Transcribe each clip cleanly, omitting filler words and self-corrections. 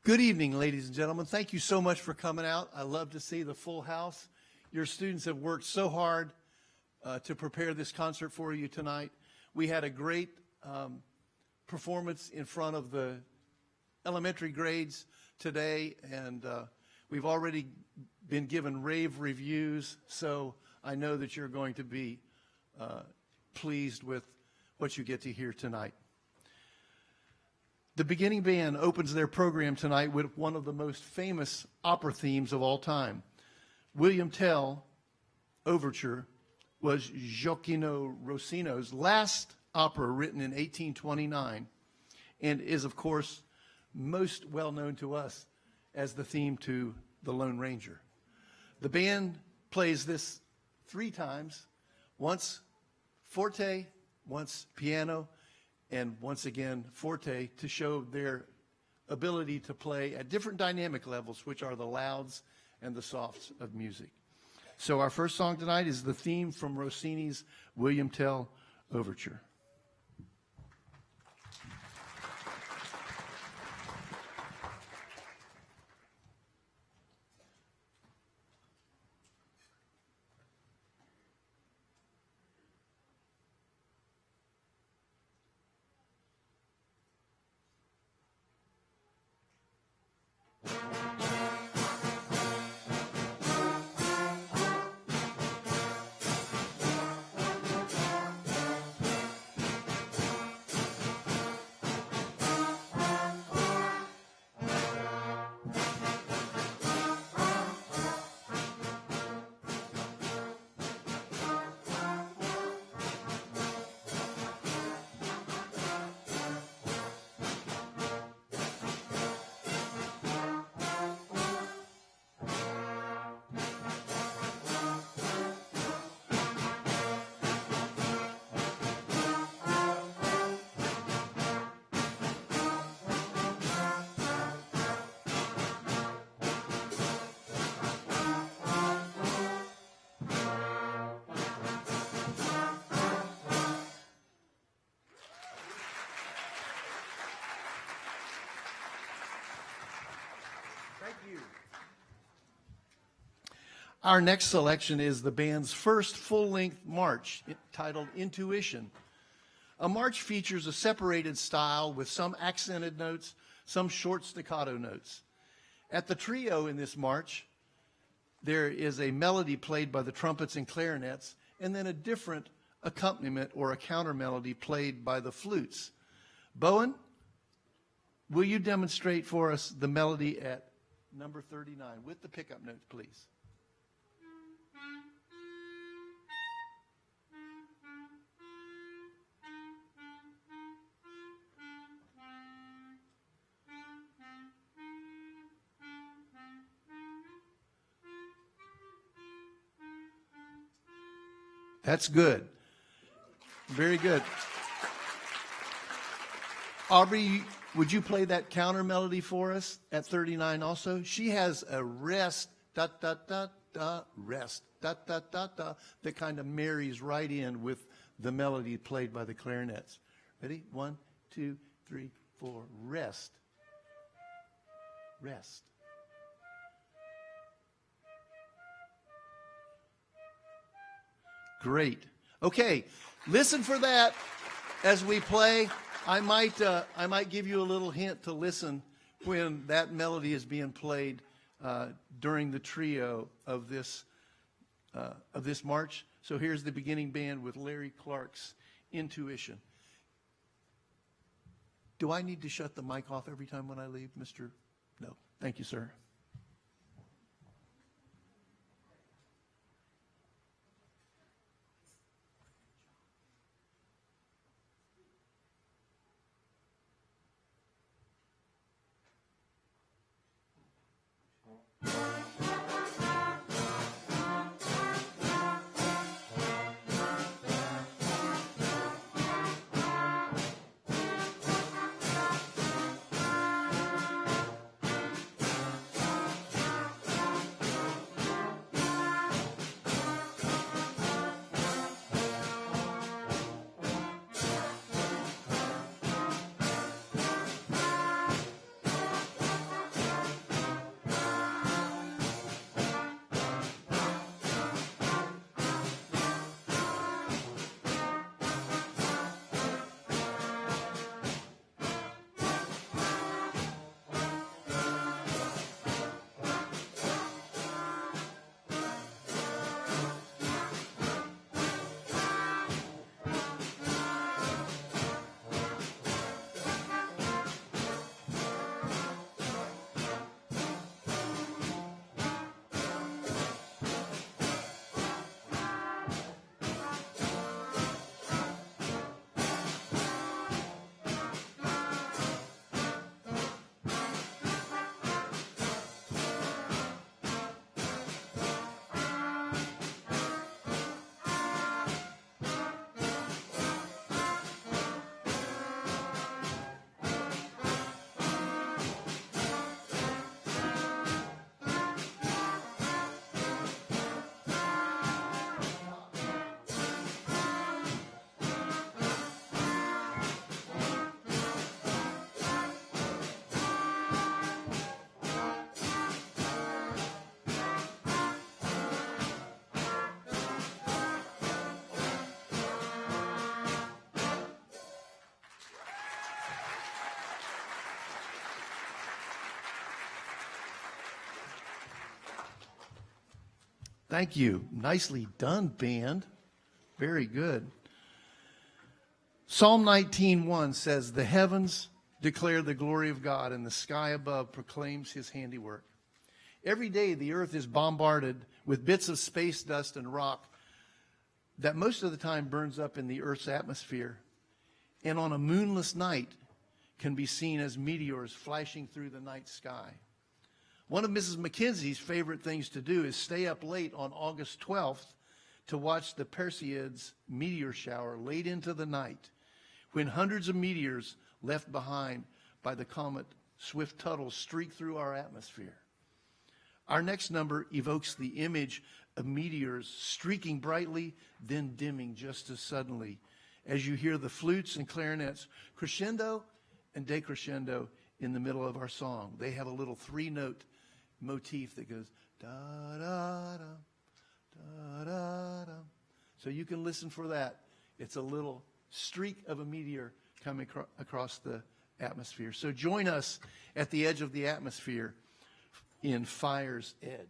Good evening, ladies and gentlemen. Thank you so much for coming out. I love to see the full house. Your students have worked so hard to prepare this concert for you tonight. We had a great performance in front of the elementary grades today, and we've already been given rave reviews, so I know that you're going to be pleased with what you get to hear tonight. The beginning band opens their program tonight with one of the most famous opera themes of all time. William Tell Overture was Gioacchino Rossini's last opera, written in 1829, and is, of course, most well known to us as the theme to The Lone Ranger. The band plays this 3 times, once forte, once piano, and once again forte, to show their ability to play at different dynamic levels, which are the louds and the softs of music. So our first song tonight is the theme from Rossini's William Tell Overture. Our next selection is the band's first full-length march, titled Intuition. A march features a separated style with some accented notes, some short staccato notes. At the trio in this march, there is a melody played by the trumpets and clarinets, and then a different accompaniment or a counter melody played by the flutes. Bowen, will you demonstrate for us the melody at number 39 with the pickup notes, please? That's good. Very good. Aubrey, would you play that counter melody for us at 39 also? She has a rest, da, da, da, da, rest, da, da, da, da, that kind of marries right in with the melody played by the clarinets. Ready? 1, 2, 3, 4, rest. Rest. Great. Okay, listen for that as we play. I might give you a little hint to listen when that melody is being played during the trio of this march. So here's the beginning band with Larry Clark's Intuition. Do I need to shut the mic off every time when I leave, Mr.? No. Thank you, sir. Thank you. Nicely done, band. Very good. Psalm 19:1 says, "The heavens declare the glory of God, and the sky above proclaims his handiwork." Every day, the earth is bombarded with bits of space dust and rock that most of the time burns up in the earth's atmosphere, and on a moonless night can be seen as meteors flashing through the night sky. One of Mrs. McKenzie's favorite things to do is stay up late on August 12th to watch the Perseids meteor shower late into the night, when hundreds of meteors left behind by the comet Swift-Tuttle streak through our atmosphere. Our next number evokes the image of meteors streaking brightly, then dimming just as suddenly, as you hear the flutes and clarinets crescendo and decrescendo in the middle of our song. They have a little three-note motif that goes da-da-da, da-da-da. So you can listen for that. It's a little streak of a meteor coming across the atmosphere. So join us at the edge of the atmosphere in Fire's Edge.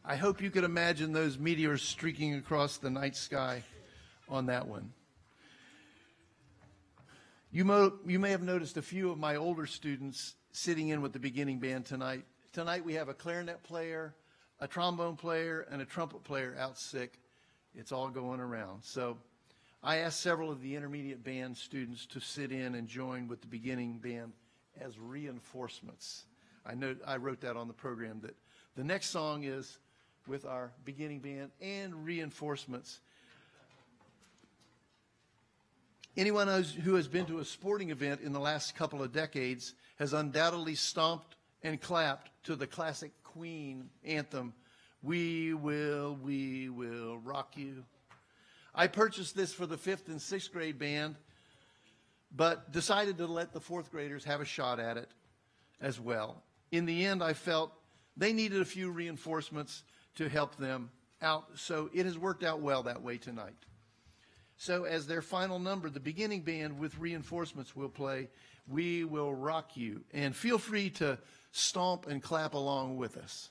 I hope you could imagine those meteors streaking across the night sky on that one. You may have noticed a few of my older students sitting in with the beginning band tonight. Tonight we have a clarinet player, a trombone player, and a trumpet player out sick. It's all going around. So I asked several of the intermediate band students to sit in and join with the beginning band as reinforcements. I wrote that on the program, that the next song is with our beginning band and reinforcements. Anyone who has been to a sporting event in the last couple of decades has undoubtedly stomped and clapped to the classic Queen anthem, We Will Rock You." I purchased this for the 5th and 6th grade band, but decided to let the 4th graders have a shot at it as well. In the end, I felt they needed a few reinforcements to help them out, so it has worked out well that way tonight. So as their final number, the beginning band with reinforcements will play We Will Rock You, and feel free to stomp and clap along with us.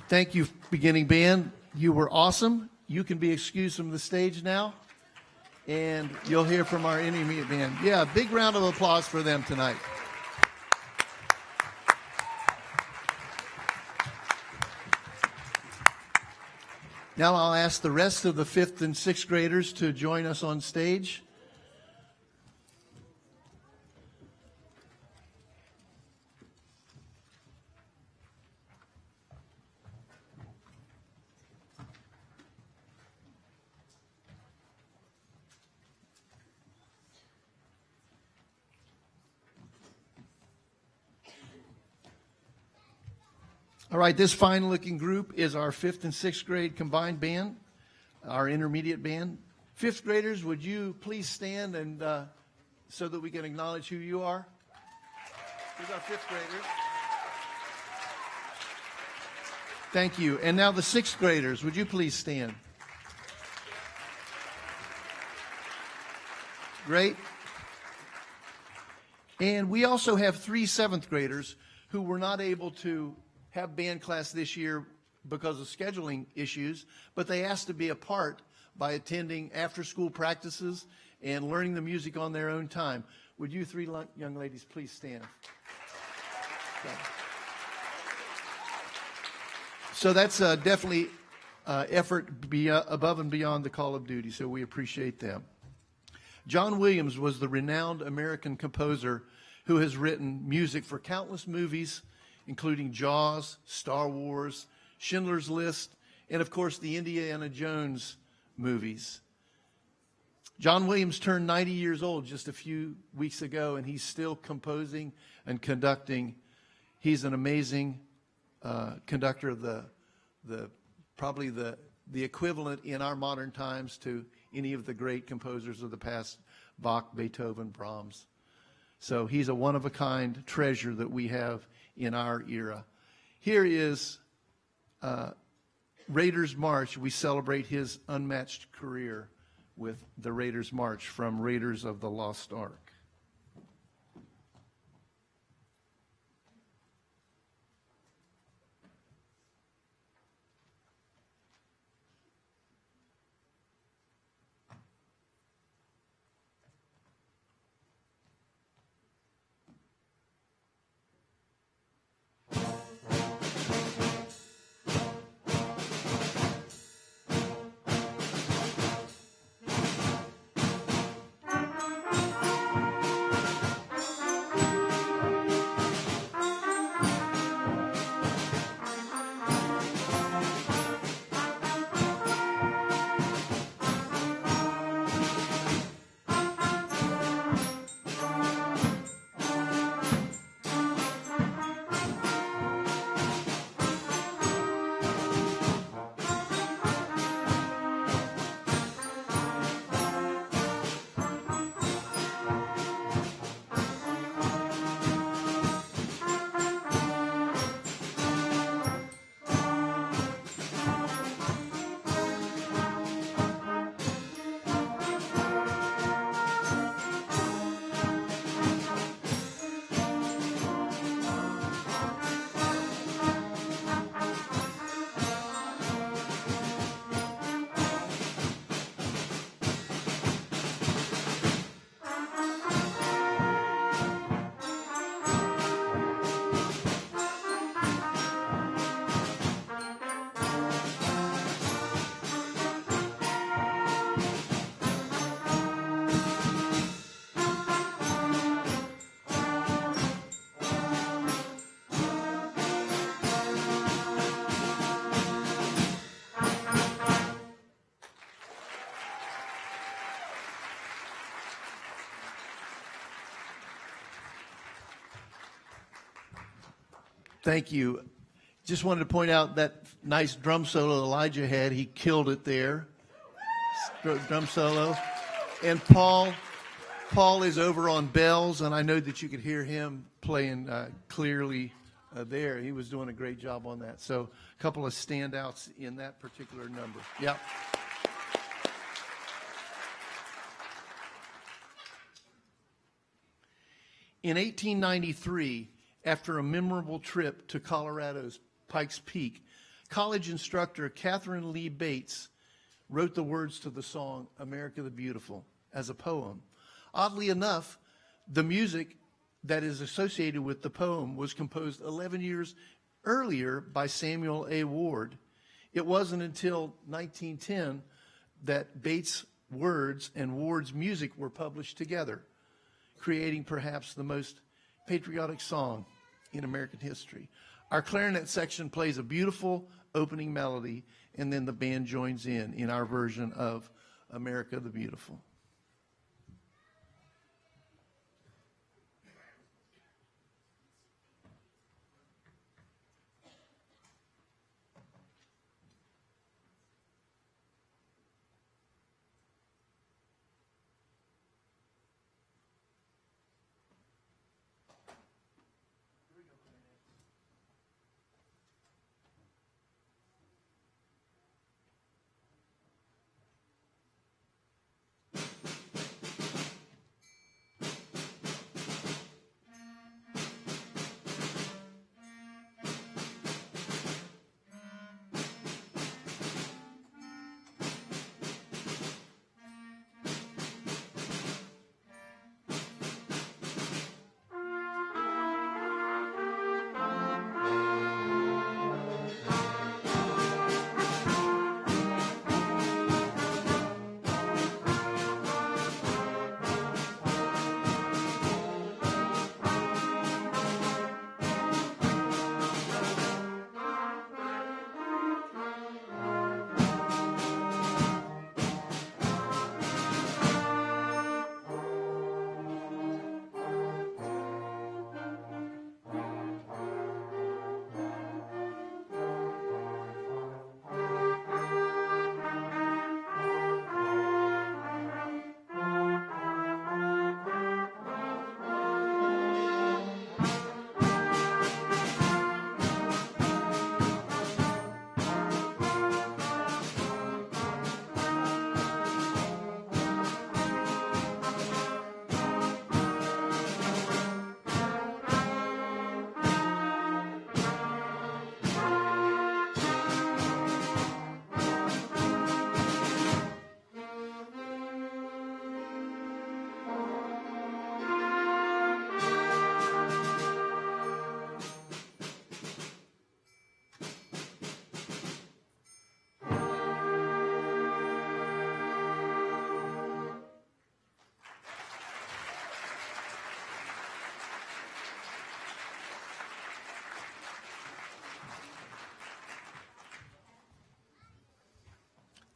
Thank you, beginning band. You were awesome. You can be excused from the stage now, and you'll hear from our intermediate band. Yeah, big round of applause for them tonight. Now I'll ask the rest of the 5th and 6th graders to join us on stage. All right, this fine-looking group is our 5th and 6th grade combined band, our intermediate band. 5th graders, would you please stand and so that we can acknowledge who you are? Here's our 5th graders. Thank you. And now the 6th graders, would you please stand? Great. And we also have 3 7th graders who were not able to have band class this year because of scheduling issues, but they asked to be a part by attending after-school practices and learning the music on their own time. Would you 3 young ladies please stand? Okay. So that's definitely effort above and beyond the call of duty, so we appreciate them. John Williams was the renowned American composer who has written music for countless movies, including Jaws, Star Wars, Schindler's List, and of course the Indiana Jones movies. John Williams turned 90 years old just a few weeks ago, and he's still composing and conducting. He's an amazing conductor of probably the equivalent in our modern times to any of the great composers of the past, Bach, Beethoven, Brahms. So he's a one-of-a-kind treasure that we have in our era. Here is Raiders March. We celebrate his unmatched career with the Raiders March from Raiders of the Lost Ark. Thank you. Just wanted to point out that nice drum solo Elijah had. He killed it there. Drum solo. And Paul is over on bells, and I know that you could hear him playing clearly there. He was doing a great job on that. So a couple of standouts in that particular number. Yeah. In 1893, after a memorable trip to Colorado's Pikes Peak, college instructor Catherine Lee Bates wrote the words to the song America the Beautiful as a poem. Oddly enough, the music that is associated with the poem was composed 11 years earlier by Samuel A. Ward. It wasn't until 1910 that Bates' words and Ward's music were published together, creating perhaps the most patriotic song in American history. Our clarinet section plays a beautiful opening melody, and then the band joins in our version of America the Beautiful.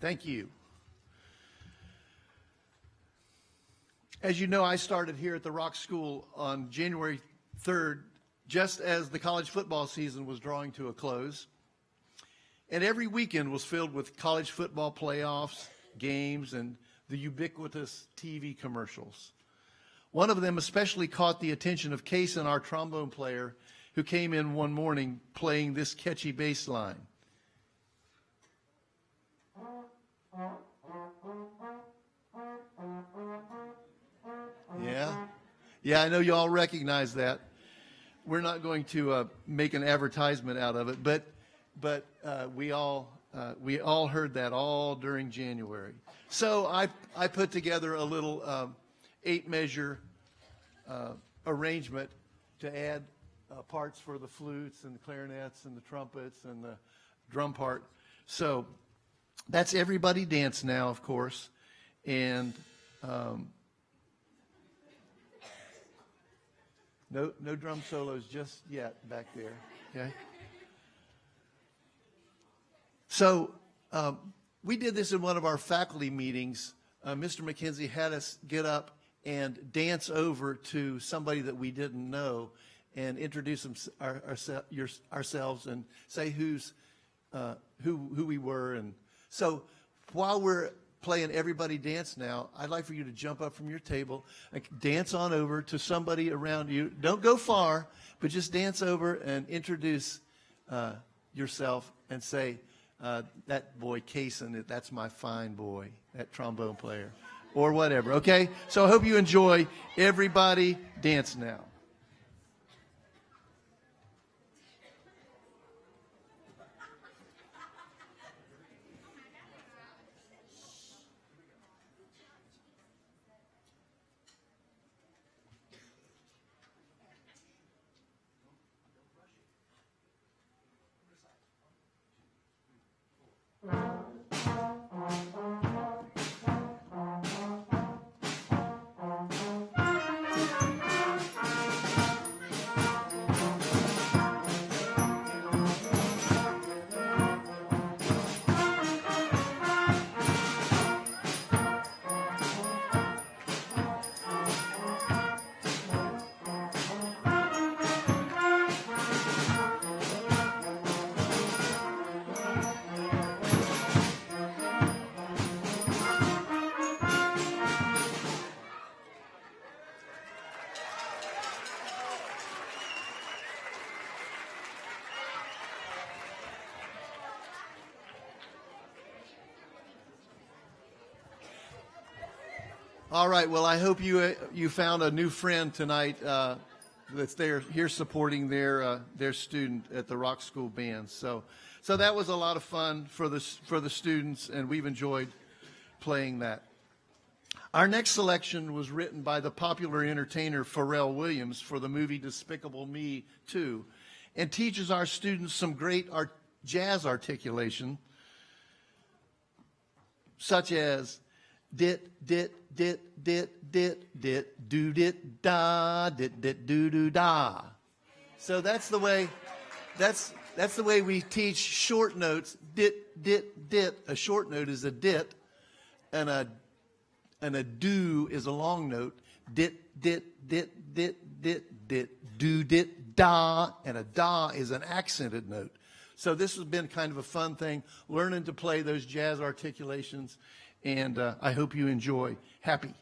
Thank you. As you know, I started here at the Rock School on January 3rd, just as the college football season was drawing to a close. And every weekend was filled with college football playoffs, games, and the ubiquitous TV commercials. One of them especially caught the attention of Kason, our trombone player, who came in one morning playing this catchy bass line. Yeah, I know you all recognize that. We're not going to make an advertisement out of it, but we all heard that all during January. So I put together a little 8-measure arrangement to add parts for the flutes and the clarinets and the trumpets and the drum part. So that's Everybody Dance Now, of course, and no drum solos just yet back there. Okay. So we did this in one of our faculty meetings. Mr. McKenzie had us get up and dance over to somebody that we didn't know and introduce ourselves and say who we were. And so while we're playing Everybody Dance Now, I'd like for you to jump up from your table and dance on over to somebody around you. Don't go far, but just dance over and introduce yourself and say, that boy Kason, that's my fine boy, that trombone player, or whatever, okay? So I hope you enjoy Everybody Dance Now. All right. Well, I hope you found a new friend tonight that's here supporting their student at the Rock School Band. So that was a lot of fun for the students, and we've enjoyed playing that. Our next selection was written by the popular entertainer Pharrell Williams for the movie Despicable Me 2, and teaches our students some great jazz articulation, such as dit dit dit dit dit dit do dit da dit dit do do da. So that's the way we teach short notes. Dit dit dit. A short note is a dit, and a do is a long note. Dit dit dit dit dit dit do dit da, and a da is an accented note. So this has been kind of a fun thing, learning to play those jazz articulations, and I hope you enjoy. Happy.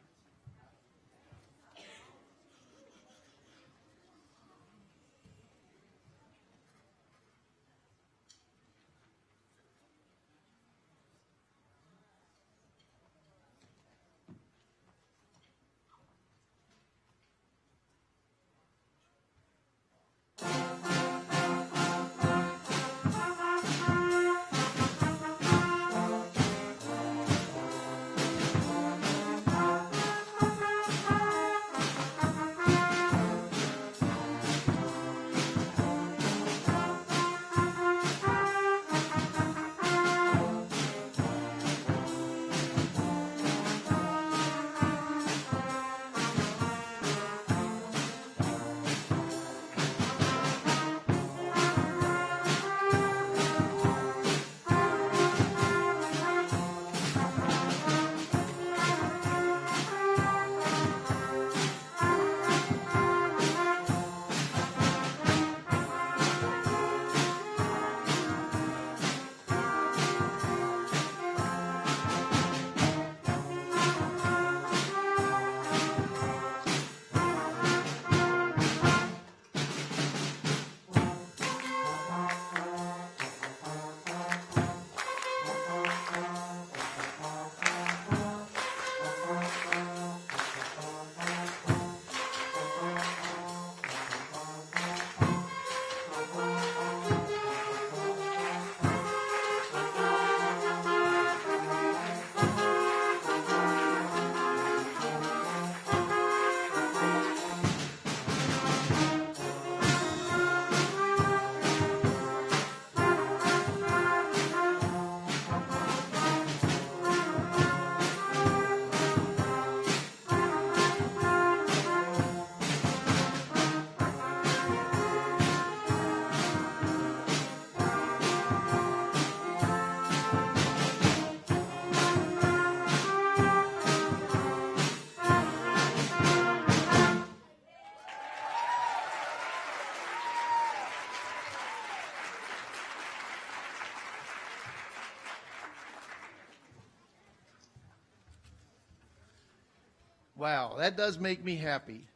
Wow, that does make me happy.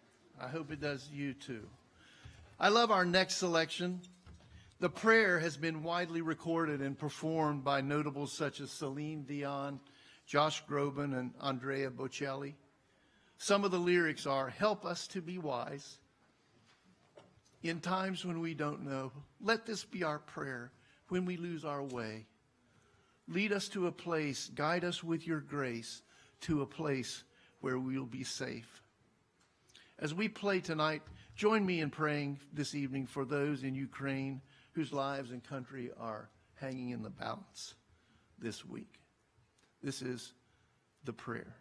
I hope it does you too. I love our next selection. The prayer has been widely recorded and performed by notables such as Celine Dion, Josh Groban, and Andrea Bocelli. Some of the lyrics are, "Help us to be wise in times when we don't know. Let this be our prayer when we lose our way. Lead us to a place, guide us with your grace to a place where we'll be safe." As we play tonight, join me in praying this evening for those in Ukraine whose lives and country are hanging in the balance this week. This is the prayer.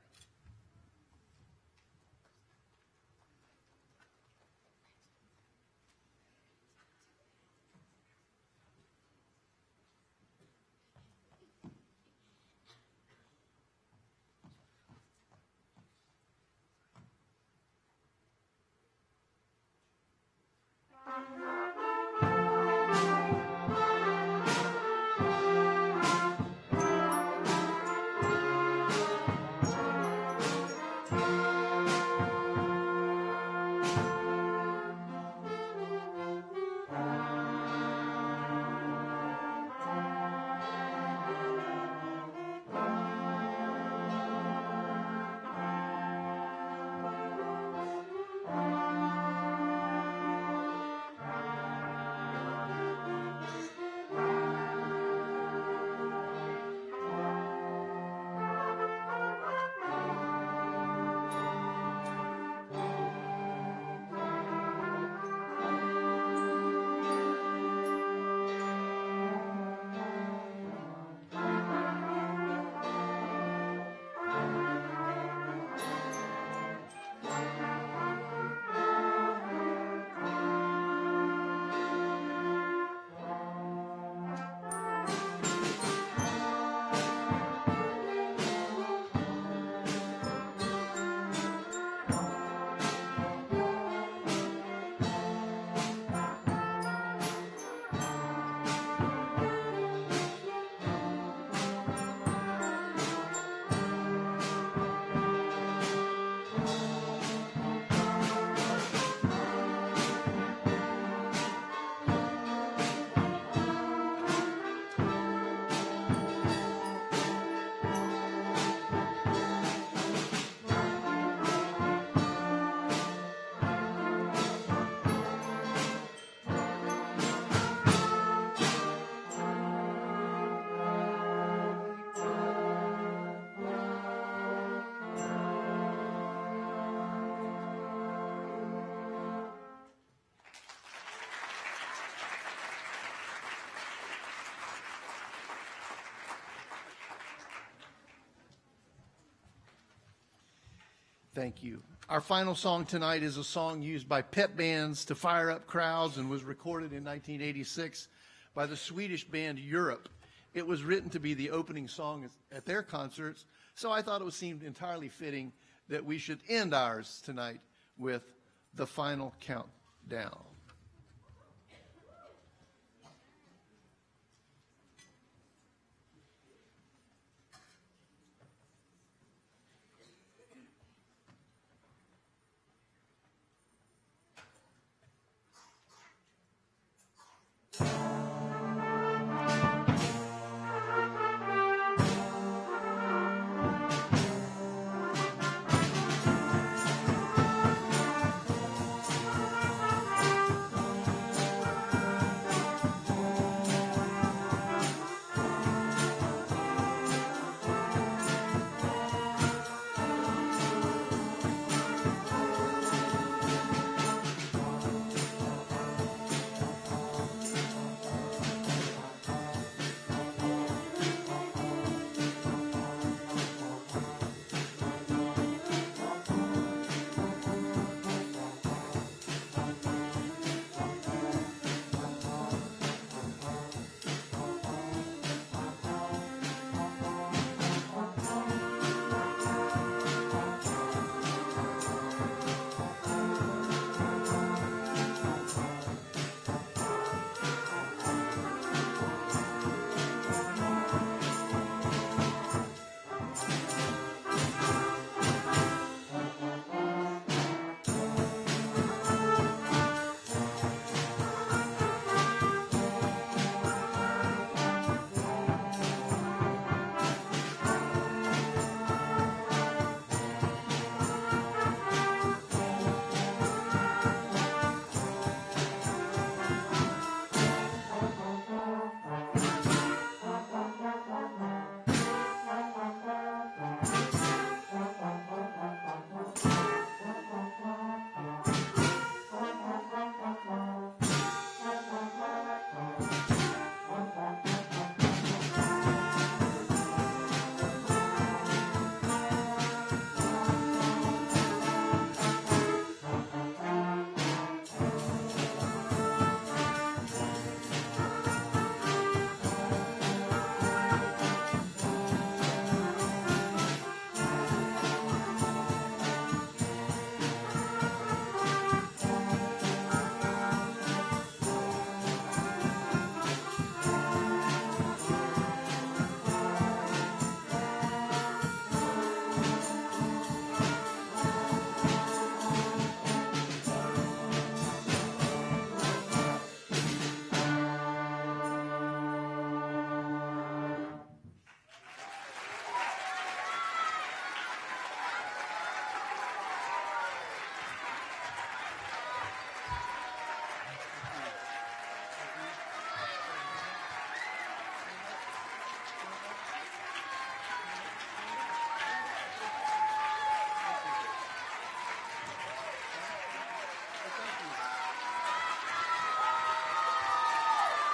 Thank you. Our final song tonight is a song used by pep bands to fire up crowds and was recorded in 1986 by the Swedish band Europe. It was written to be the opening song at their concerts, so I thought it seemed entirely fitting that we should end ours tonight with The Final Countdown.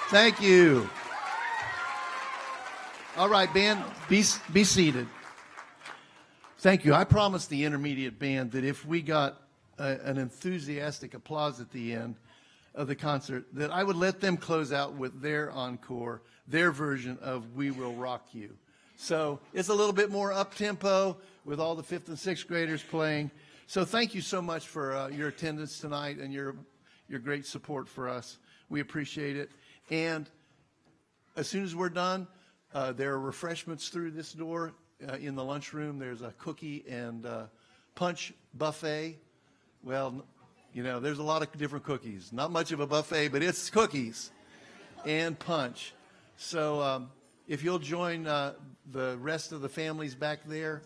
Thank you. All right, band, be seated. Thank you. I promised the intermediate band that if we got an enthusiastic applause at the end of the concert, that I would let them close out with their encore, their version of We Will Rock You. So it's a little bit more up-tempo with all the 5th and 6th graders playing. So thank you so much for your attendance tonight and your great support for us. We appreciate it. And as soon as we're done, there are refreshments through this door in the lunchroom. There's a cookie and punch buffet. Well, you know, there's a lot of different cookies. Not much of a buffet, but it's cookies and punch. So if you'll join the rest of the families back there,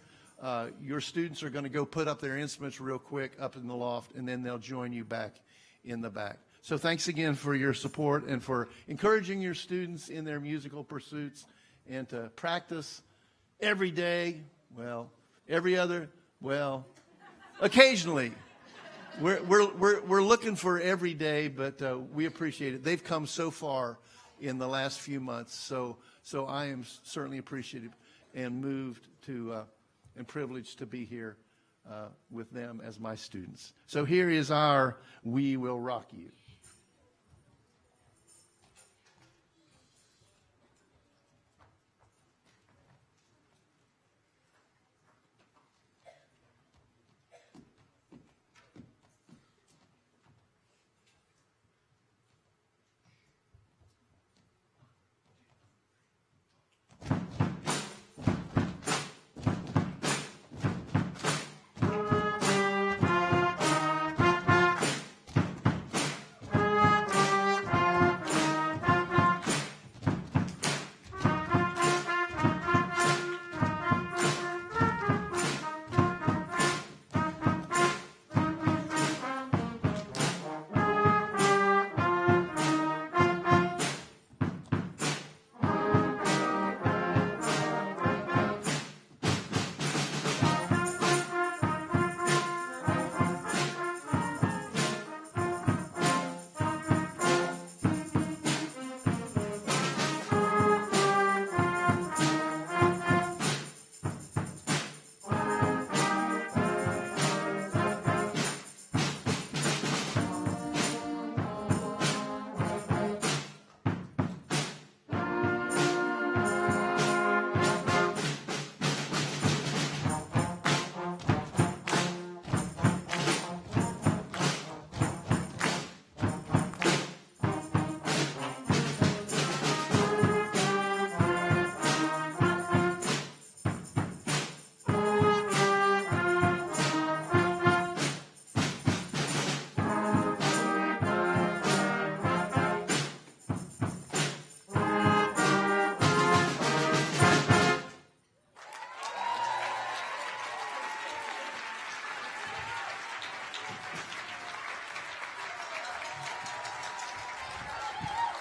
your students are going to go put up their instruments real quick up in the loft, and then they'll join you back in the back. So thanks again for your support and for encouraging your students in their musical pursuits and to practice every day, well, every other, well, occasionally. We're looking for every day, but we appreciate it. They've come so far in the last few months, so I am certainly appreciative and moved to and privileged to be here with them as my students. So here is our We Will Rock You.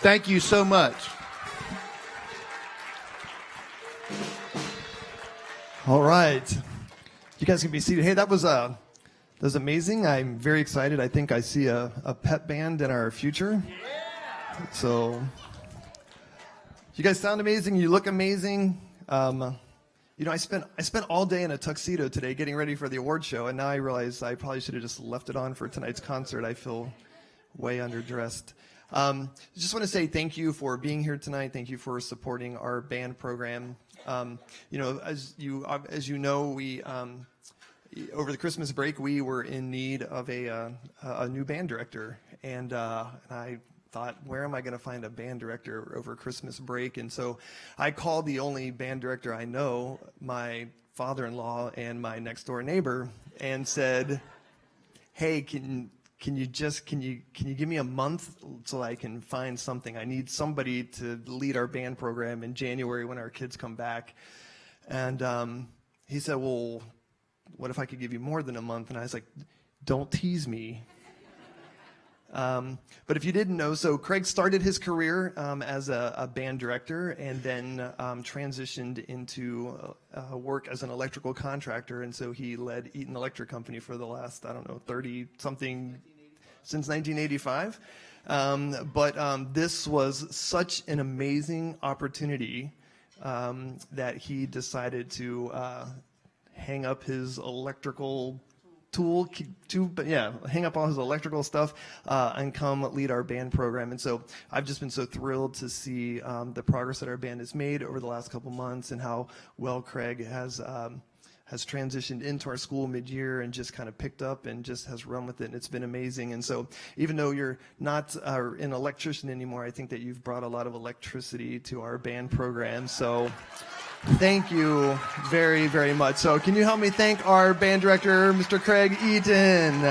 Thank you so much. All right. You guys can be seated. Hey, that was amazing. I'm very excited. I think I see a pep band in our future. So you guys sound amazing. You look amazing. I spent all day in a tuxedo today getting ready for the award show, and now I realize I probably should have just left it on for tonight's concert. I feel way underdressed. Just want to say thank you for being here tonight. Thank you for supporting our band program. As you know, we over the Christmas break we were in need of a new band director, and I thought, where am I going to find a band director over Christmas break? And so I called the only band director I know, my father-in-law and my next door neighbor, and said, "Hey, Can you give me a month so I can find something? I need somebody to lead our band program in January when our kids come back." And he said, "Well, what if I could give you more than a month?" And I was like, "Don't tease me." But if you didn't know, so Craig started his career as a band director and then transitioned into work as an electrical contractor. And so he led Eaton Electric Company for the last, 30-something, since 1985. But this was such an amazing opportunity that he decided to hang up his electrical hang up all his electrical stuff and come lead our band program. And so I've just been so thrilled to see the progress that our band has made over the last couple months and how well Craig has transitioned into our school mid-year and just kind of picked up and just has run with it, and it's been amazing. And so even though you're not an electrician anymore, I think that you've brought a lot of electricity to our band program. So thank you very, very much. So can you help me thank our band director, Mr. Craig Eaton?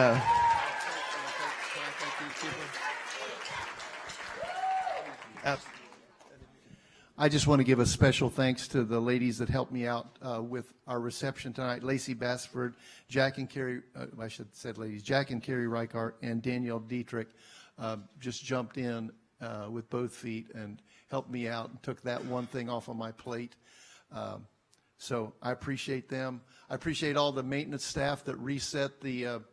I just want to give a special thanks to the ladies that helped me out with our reception tonight. Lacey Bassford, Jack and Carrie, I should have said ladies, Jack and Carrie Reichart and Danielle Dietrich just jumped in with both feet and helped me out and took that one thing off of my plate. So I appreciate them. I appreciate all the maintenance staff that reset the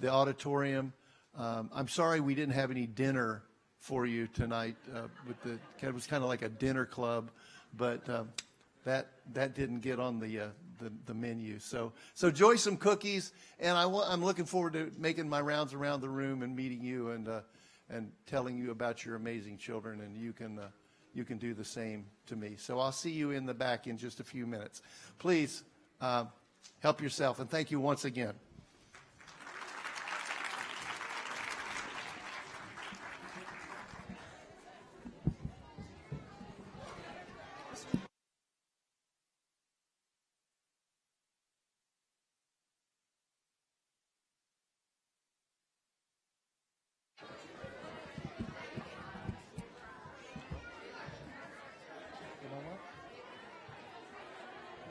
auditorium. I'm sorry we didn't have any dinner for you tonight. It was kind of like a dinner club, but that didn't get on the the menu. So enjoy some cookies, and I'm looking forward to making my rounds around the room and meeting you and telling you about your amazing children, and you can do the same to me. So I'll see you in the back in just a few minutes. Please help yourself, and thank you once again.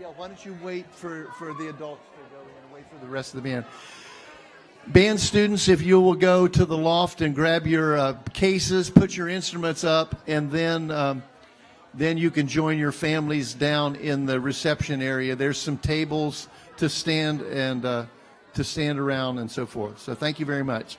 Yeah, why don't you wait for the adults to go in and wait for the rest of the band. Band students, if you will go to the loft and grab your cases, put your instruments up, and then you can join your families down in the reception area. There's some tables to stand around and so forth. So thank you very much.